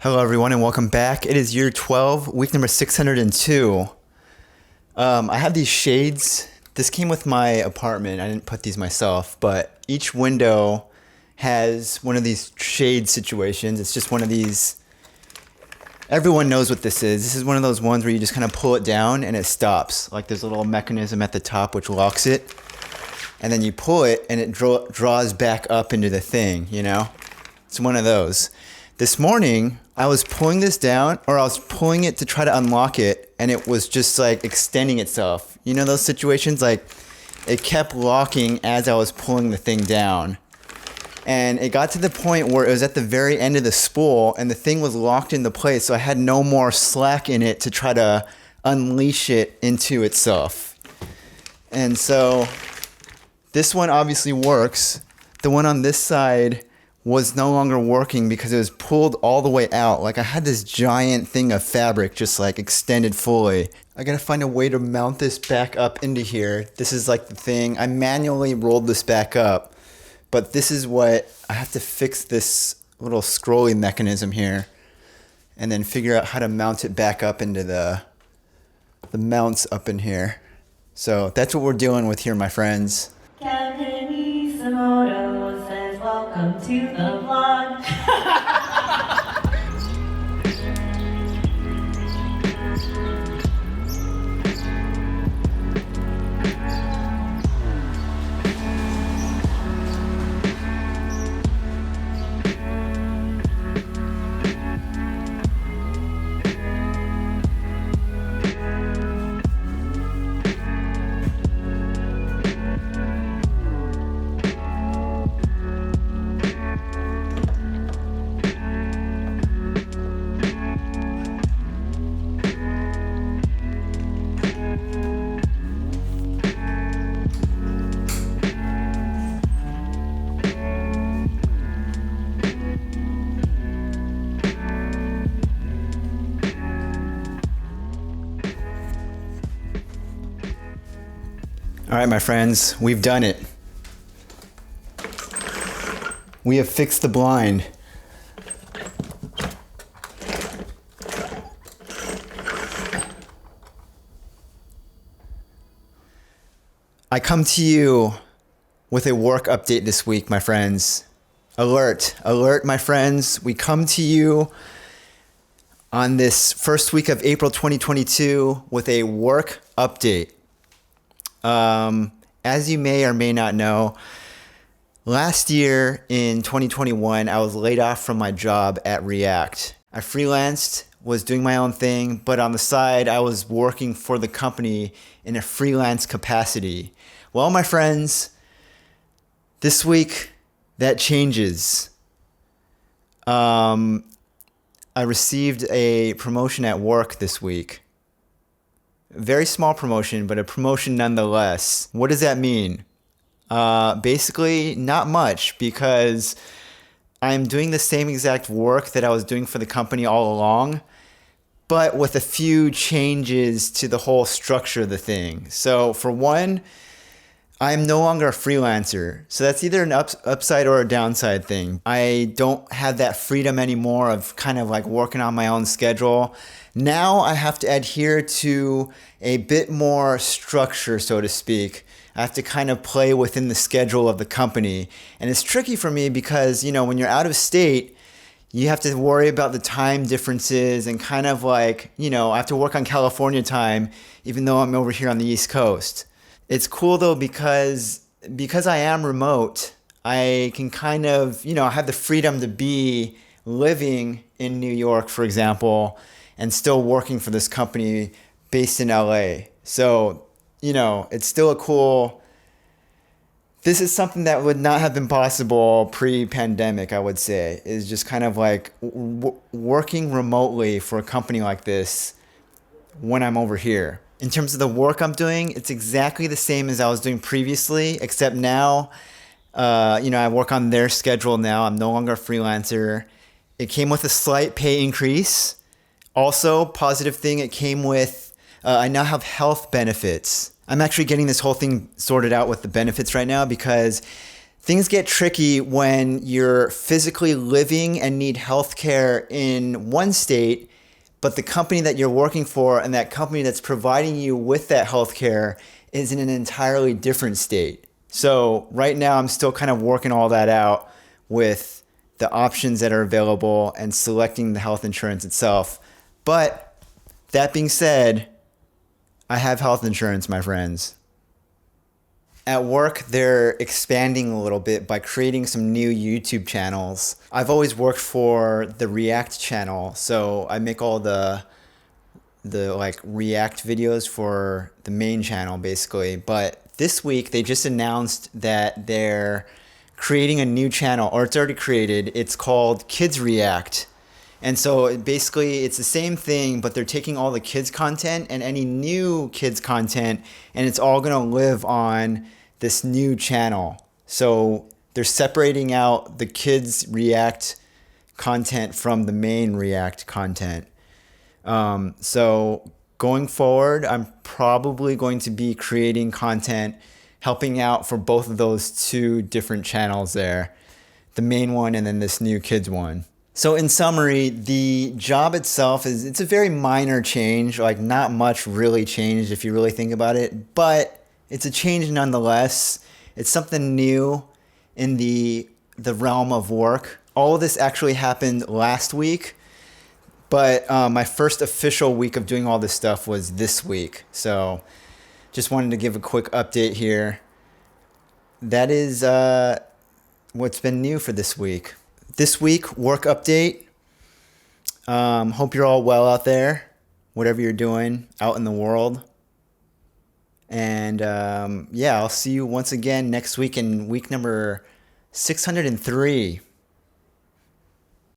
Hello, everyone, and welcome back. It is year 12, week number 602. I have these shades. This came with my apartment. I didn't put these myself, but each window has one of these shade situations. It's just one of these. Everyone knows what this is. This is one of those ones where you just kind of pull it down and it stops. Like there's a little mechanism at the top which locks it. And then you pull it and it draws back up into the thing, you know? It's one of those. This morning, I was pulling this down, or I was pulling it to try to unlock it, and it was just like extending itself. You know those situations? Like it kept locking as I was pulling the thing down. And it got to the point where it was at the very end of the spool and the thing was locked into place, so I had no more slack in it to try to unleash it into itself. And so this one obviously works. The one on this side was no longer working because it was pulled all the way out. Like I had this giant thing of fabric just like extended fully. I gotta find a way to mount this back up into here. This is like the thing. I manually rolled this back up, but this is what I have to fix, this little scrolling mechanism here, and then figure out how to mount it back up into the mounts up in here. So that's what we're dealing with here, my friends. Kevinisomoto says welcome to the vlog. All right, my friends, we've done it. We have fixed the blind. I come to you with a work update this week, my friends. Alert, my friends. We come to you on this first week of April 2022 with a work update. As you may or may not know, last year in 2021, I was laid off from my job at React. I freelanced, was doing my own thing, but on the side, I was working for the company in a freelance capacity. Well, my friends, this week, that changes. I received a promotion at work this week. Very small promotion, but a promotion nonetheless. What does that mean? Basically, not much, because I'm doing the same exact work that I was doing for the company all along, but with a few changes to the whole structure of the thing. So for one, I'm no longer a freelancer. So that's either an upside or a downside thing. I don't have that freedom anymore of kind of like working on my own schedule. Now I have to adhere to a bit more structure, so to speak. I have to kind of play within the schedule of the company. And it's tricky for me because, you know, when you're out of state, you have to worry about the time differences and kind of like, you know, I have to work on California time, even though I'm over here on the East Coast. It's cool though because I am remote, I can kind of, you know, I have the freedom to be living in New York, for example, and still working for this company based in LA. So, you know, it's still this is something that would not have been possible pre-pandemic, I would say, is just kind of like working remotely for a company like this when I'm over here. In terms of the work I'm doing, it's exactly the same as I was doing previously, except now, you know, I work on their schedule now. I'm no longer a freelancer. It came with a slight pay increase. Also, positive thing, it came with, I now have health benefits. I'm actually getting this whole thing sorted out with the benefits right now because things get tricky when you're physically living and need healthcare in one state, but the company that you're working for and that company that's providing you with that healthcare is in an entirely different state. So right now I'm still kind of working all that out with the options that are available and selecting the health insurance itself. But that being said, I have health insurance, my friends. At work, they're expanding a little bit by creating some new YouTube channels. I've always worked for the React channel, so I make all the like React videos for the main channel basically. But this week they just announced that they're creating a new channel, or it's already created. It's called Kids React. And so basically it's the same thing, but they're taking all the kids content and any new kids content, and it's all going to live on this new channel. So they're separating out the Kids React content from the main React content. So going forward, I'm probably going to be creating content helping out for both of those two different channels there, the main one and then this new kids one. So in summary, the job itself it's a very minor change, like not much really changed if you really think about it, but it's a change nonetheless. It's something new in the realm of work. All of this actually happened last week, but my first official week of doing all this stuff was this week. So just wanted to give a quick update here. That is what's been new for this week. This week, work update. Hope you're all well out there, whatever you're doing out in the world. And yeah, I'll see you once again next week in week number 603.